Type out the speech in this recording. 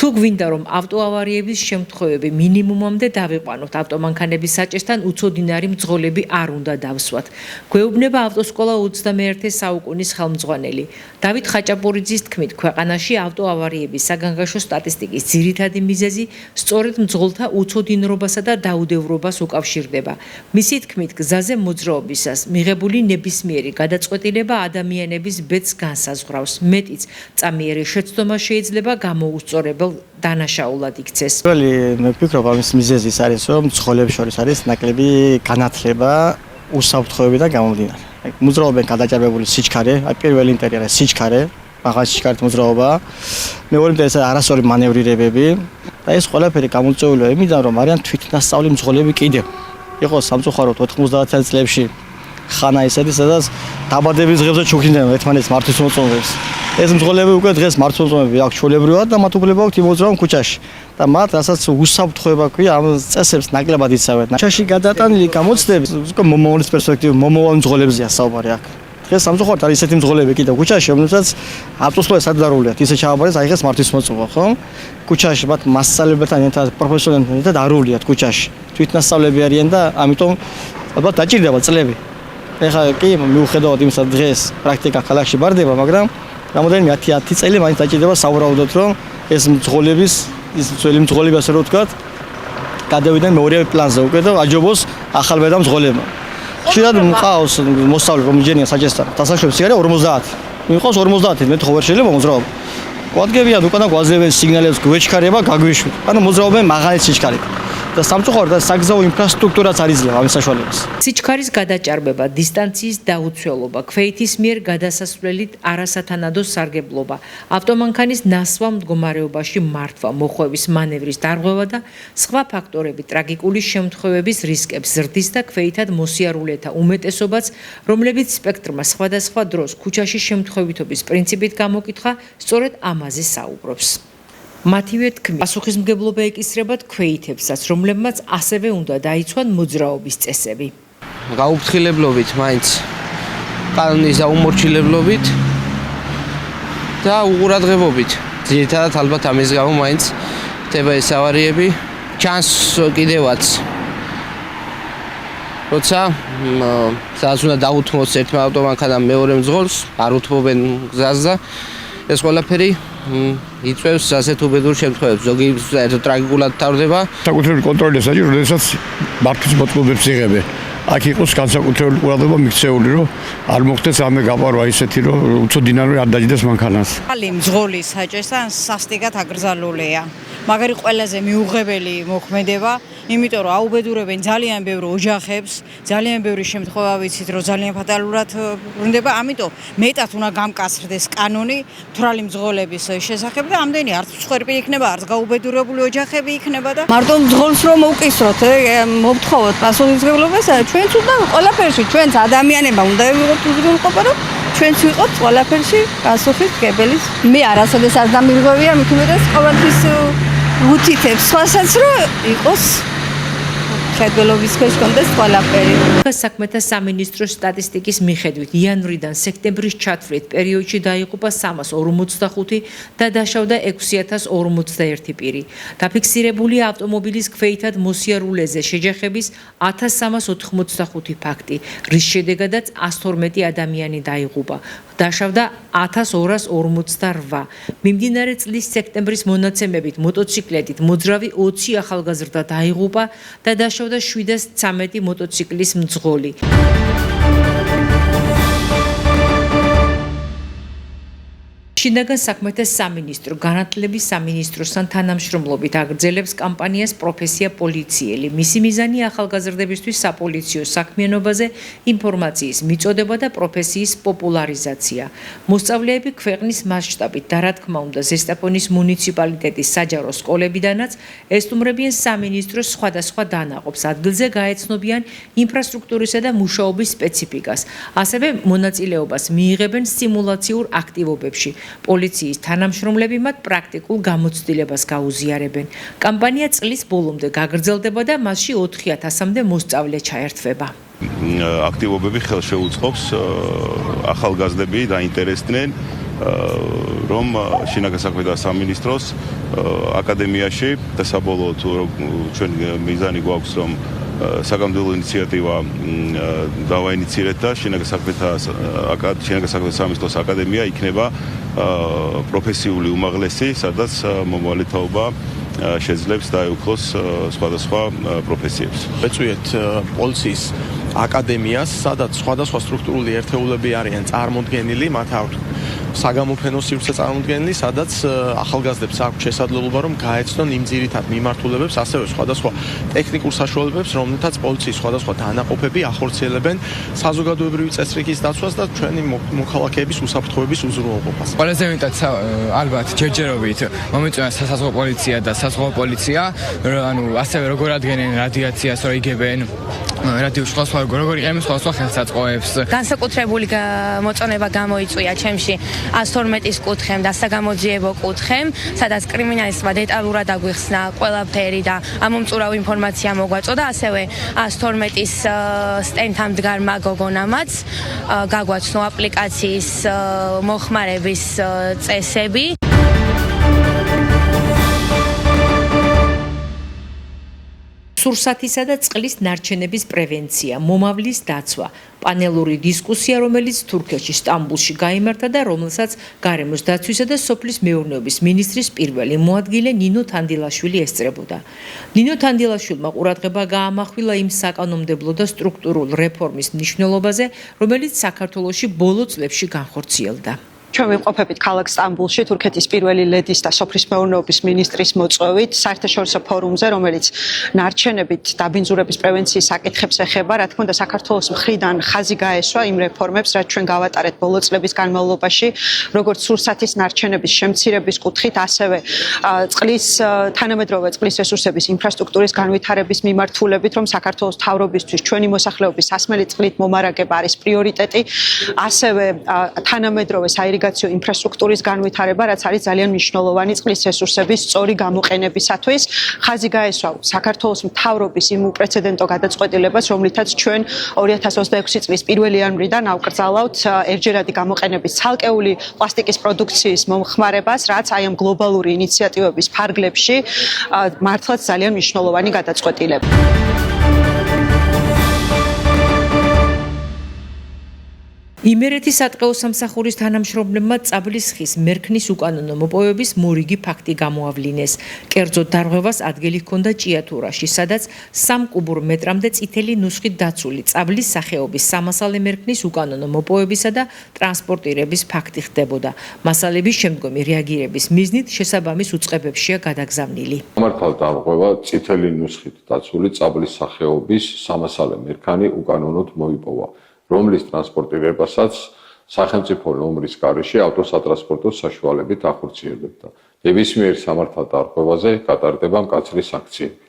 თუ გვინდა რომ ავტოავარიების შემთხვევები მინიმუმამდე დავიყვანოთ, ავტომანქანების საჭესთან უცოდინარი მძღოლები არ უნდა დავსვათ. გვეუბნება ავტოსკოლა 21 საუკუნის ხელმძღვანელი. დავით ხაჭაპურიძის თქმით, ქვეყანაში ავტოავარიების საგანგაშო სტატისტიკის ძირითადი მიზეზი სწორედ მძღოლთა უცოდინრობასა და დაუდევრობას უკავშირდება. მისი თქმით, გზაზე მოძრაობისას მიღებული ნებისმიერი გადაწყვეტილება ადამიანების ბედს განსაზღვრავს. მეტიც, წამიერი შეცდომა შეიძლება გამოუსწორებელ დანაშაულად იქცეს. მე ვფიქრობ, ამის მიზეზი ის არის, რომ მძღოლებს შორის არის ნაკლები განათლება უსაფრთხოებიდან გამომდინარე. მოძრაობენ გადაჭარბებული სიჩქარე, პირველი ინტერიერი არის სიჩქარე, მაღალი სიჩქარით მოძრაობა. მეორე ინტერიერი არასწორი მანევრირებები და ეს ყველაფერი გამოწვეულია იმიდან, რომ არიან თვითნასწავლი მძღოლები კიდევ. იყო სამწუხაროდ 90-იან წლებში ხანა ისეთი, სადაც დაბადების დღეებზე ჩუქნიდნენ ერთმანეთს მართვის მოწმობებს. ეს მძღოლები უკვე დღეს მართვის მოწმობები აქვს ჩვეულებრივად და მათ უფლება აქვს იმოძრავონ ქუჩაში. და მათ რასაც უსაფრთხოება ქვია, ამ წესებს ნაკლებად იცავენ. ქუჩაში გადატანილი გამოცდები უკვე მომავლის პერსპექტივით მომავალ მძღოლებზეა საუბარი აქ. დღეს სამწუხაროდ არის ისეთი მძღოლები კიდევ ქუჩაში, რომელსაც ავტოსკოლა სადარულია. ისე ჩააბარეს აი დღეს მართვის მოწმობა, ხო? ქუჩაში მათ მასწავლებელთან ერთად პროფესიონალებთან ერთად არულიათ ქუჩაში. თვითნასწავლები არიან და ამიტომ ალბათ დაჭირდება წლები. ეხლა კი მიუხედავად იმისა, დღეს პრაქტიკა ქალაქში ბარდება, მაგრამ რამოდენიმე 10 წელი მაინც დაჭირდება სავარაუდოდ, რომ ეს მძღოლების, ის ძველი მძღოლები ასე რომ ვთქვათ, გადავიდნენ მეორე პლანზე უკვე და აჯობოს ახალბედა მძღოლებმა. ხშირად მყავს მოსწავლე რომ იჯენია საჭესთან, დასაშვების სიგარე 50. მიყავს 50, მე ხო ვერ შეიძლება მოძრაობა. კვადგებიან უკანა გვაზებენ სიგნალებს, გვეჩქარება, გაგვიშვით. ანუ მოძრაობენ მაღალი სიჩქარით. და სამწუხაროდ საგზაო ინფრასტრუქტურაც არ იძლევა ამის საშუალებას. სიჩქარის გადაჭარბება, დისტანციის დაუცველობა, ქვეითის მიერ გადასასვლელით არასათანადო სარგებლობა, ავტომანქანის ნასვა მდგომარეობაში მართვა, მოხვევის მანევრის დარღვევა და სხვა ფაქტორები ტრაგიკული შემთხვევების რისკებს ზრდის და ქვეითად მოსიარულეთა უმეტესობაც, რომლებიც სპექტრმა სხვადასხვა დროს ქუჩაში შემთხვევითობის პრინციპით გამოკითხა, სწორედ ამაზე საუბრობს. მათივე თქმით, პასუხისმგებლობა ეკისრებათ ქვეითებსაც, რომლებმაც ასევე უნდა დაიცვან მოძრაობის წესები. გაუფრთხილებლობით, მაინც კანონის დაუმორჩილებლობით და უყურადღებობით. ძირითადად ალბათ ამის გამო მაინც ხდება ეს ავარიები. ჩანს კიდევაც, როცა სადაც უნდა დაუთმოს ერთმა ავტომანქანამ მეორე მძღოლს, არ უთმობენ გზას და ეს ყველაფერი იწვევს ასეთ უბედურ შემთხვევებს. ზოგი საერთოდ ტრაგიკულად თავდება. საკუთრებული კონტროლი საჭირო, როდესაც მართვის მოწმობებს იღებენ. აქ იყოს განსაკუთრებული ყურადღება მიქცეული, რომ არ მოხდეს ამე გაპარვა ისეთი, რომ უცოდინარი არ დაჯდეს მანქანას. ხალი მძღოლის საჭესთან სასტიკად აკრძალულია. მაგარი ყველაზე მიუღებელი მოქმედება, იმიტომ რომ აუბედურებენ ძალიან ბევრ ოჯახებს, ძალიან ბევრი შემთხვევა ვიცით, რომ ძალიან ფატალურად ბრუნდება, ამიტომ მეტად უნდა გამკაცრდეს კანონი მთვრალი მძღოლების შესახებ და ამდენი არც მსხვერპლი იქნება, არც გაუბედურებული ოჯახები იქნება და მარტო მძღოლს რომ მოვკისროთ, მოვთხოვოთ პასუხისმგებლობას, ჩვენც უნდა ყველაფერში, ჩვენც ადამიანებმა უნდა ვიყოთ უზრუნველყოფა, რომ ჩვენც ვიყოთ ყველაფერში პასუხისმგებელი. მე არასოდეს არ დამირღვევია, მით უმეტეს ყოველთვის ვუთითებ სხვასაც, რომ იყოს შეგველობის ქვეშ კონდეს ყველაფერი. საქმეთა სამინისტროს სტატისტიკის მიხედვით, იანვრიდან სექტემბრის ჩათვლით პერიოდში დაიღუპა 345 და დაშავდა 6041 პირი. დაფიქსირებული ავტომობილის ქვეითად მოსიარულეზე შეჯახების 1385 ფაქტი, რის შედეგადაც 112 ადამიანი დაიღუპა. დაშავდა 1248. მიმდინარე წლის სექტემბრის მონაცემებით მოტოციკლეტით მოძრავი 20 ახალგაზრდა დაიღუპა და დაშავდა 713 მოტოციკლის მძღოლი. შინაგან საქმეთა სამინისტრო განათლების სამინისტროსთან თანამშრომლობით აგრძელებს კამპანიას პროფესია პოლიციელი. მისი მიზანი ახალგაზრდებისთვის საპოლიციო საქმიანობაზე ინფორმაციის მიწოდება და პროფესიის პოპულარიზაცია. მოსწავლეები ქვეყნის მასშტაბით და რა თქმა უნდა ზესტაფონის მუნიციპალიტეტის საჯარო სკოლებიდანაც ესტუმრებიან სამინისტროს სხვადასხვა დანაყოფს. ადგილზე გაეცნობიან ინფრასტრუქტურისა და მუშაობის სპეციფიკას. ასევე მონაწილეობას მიიღებენ სიმულაციურ აქტივობებში. პოლიციის თანამშრომლები მათ პრაქტიკულ გამოცდილებას გაუზიარებენ. კამპანია წლის ბოლომდე გაგრძელდება და მასში 4000-მდე მოსწავლე ჩაერთვება. აქტივობები ხელშეუწყობს ახალგაზრდები დაინტერესდნენ რომ შინაგან საქმეთა სამინისტროს აკადემიაში და საბოლოოდ ჩვენ მიზანი გვაქვს რომ საგამოძიებო ინიციატივა დავაინიცირეთ და შინაგან საქმეთა სამინისტროს აკადემია იქნება პროფესიული უმაღლესი, სადაც მომავალი თაობა შეძლებს დაეუფლოს სხვადასხვა პროფესიებს. Ეწვიეთ პოლიციის აკადემიას, სადაც სხვადასხვა სტრუქტურული ერთეულები არიან წარმოდგენილი, მათ აქვს საგამოფენო სივრცე წარმოდგენილი, სადაც ახალგაზრდებს აქვს შესაძლებლობა რომ გაეცნონ იმ ძირითად მიმართულებებს, ასევე სხვადასხვა ტექნიკურ საშუალებებს, რომლითაც პოლიციის სხვადასხვა დანაყოფები ახორციელებენ საზოგადოებრივი წესრიგის დაცვას და ჩვენი მოქალაქეების უსაფრთხოების უზრუნველყოფას. ყველაზე მეტად ალბათ ჯერჯერობით მომიწვია სასაზღვრო პოლიცია და საზღვაო პოლიცია, ანუ ასევე როგორ ადგენენ რადიაციას, რო იგებენ რადიოშხალს როგორ იყენებს სხვადასხვა ხელსაწყოებს. განსაკუთრებული მოწონება გამოიწვია ჩემში 112-ის კუთხემ და საგამოძიებო კუთხემ, სადაც კრიმინალისტმა დეტალურად აგვიხსნა ყველაფერი და ამომწურავ ინფორმაცია მოგვაწოდა, ასევე 112-ის სტენდთან მდგარმა გოგონამაც გაგვაცნო აპლიკაციის მოხმარების წესები. სურსათისა და წყლის ნარჩენების პრევენცია, მომავლის დაცვა, პანელური დისკუსია, რომელიც თურქეთში სტამბულში გაიმართა და რომელსაც გარემოს დაცვისა და სოფლის მეურნეობის მინისტრის პირველი მოადგილე ნინო თანდილაშვილი ესწრებოდა. ნინო თანდილაშვილმა ყურადღება გაამახვილა იმ საკანონმდებლო და სტრუქტურულ რეფორმის მნიშვნელობაზე, რომელიც საქართველოში ბოლო წლებში განხორციელდა. ჩვენ ვიმყოფებით ქალაქ სტამბულში თურქეთის პირველი ლედის და სოფლის მეურნეობის მინისტრის მოწვევით საერთაშორისო ფორუმზე, რომელიც ნარჩენებით დაბინძურების პრევენციის საკითხებს ეხება. რა თქმა უნდა, საქართველოს მხრიდან ხაზი გაესვა იმ რეფორმებს, რაც ჩვენ გავატარეთ ბოლო წლების განმავლობაში, როგორც სურსათის ნარჩენების შემცირების კუთხით, ასევე თანამედროვე წყლის რესურსების ინფრასტრუქტურის განვითარების მიმართულებით, რომ საქართველოს მთავრობისთვის ჩვენი მოსახლეობის სასმელი წყლით მომარაგება არის პრიორიტეტი, ასევე თანამედროვე საირიგაციო ინფრასტრუქტურის განვითარება, რაც არის ძალიან მნიშვნელოვანი წყლის რესურსების სწორი გამოყენებისათვის. ხაზი გაესვა საქართველოს მთავრობის იმ უპრეცედენტო გადაწყვეტილებას, რომლითაც ჩვენ 2026 წლის 1 იანვრიდან ავკრძალავთ ერთჯერადი გამოყენების ცალკეული პლასტიკის პროდუქციის მომხმარებას, რაც აი ამ გლობალური ინიციატივების ფარგლებში მართლაც ძალიან მნიშვნელოვანი გადაწყვეტილებაა. იმერეთის სატყეო სამსახურის თანამშრომლებმა წაბლის ხის მერქნის უკანონო მოპოვების მორიგი ფაქტი გამოავლინეს. კერძოდ დარღვევას ადგილი ჰქონდა ჭიათურაში, სადაც 3 კუბურ მეტრამდე წითელი ნუსხით დაცული წაბლის სახეობის სამასალე მერქნის უკანონო მოპოვებისა და ტრანსპორტირების ფაქტი ხდებოდა. მასალების შემდგომი რეაგირების მიზნით შესაბამის უწყებებშია გადაგზავნილი. გამართალ დარღვევა წითელი ნუსხით დაცული წაბლის სახეობის სამასალე მერქანი უკანონოდ მოიპოვა, რომლის ტრანსპორტირებასაც სახელმწიფო ნომრის გარეშე ავტოსატრანსპორტო საშუალებით ახორციელებდა. ნებისმიერ სამართალ დარღვევაზე გატარდება მკაცრი სანქციები.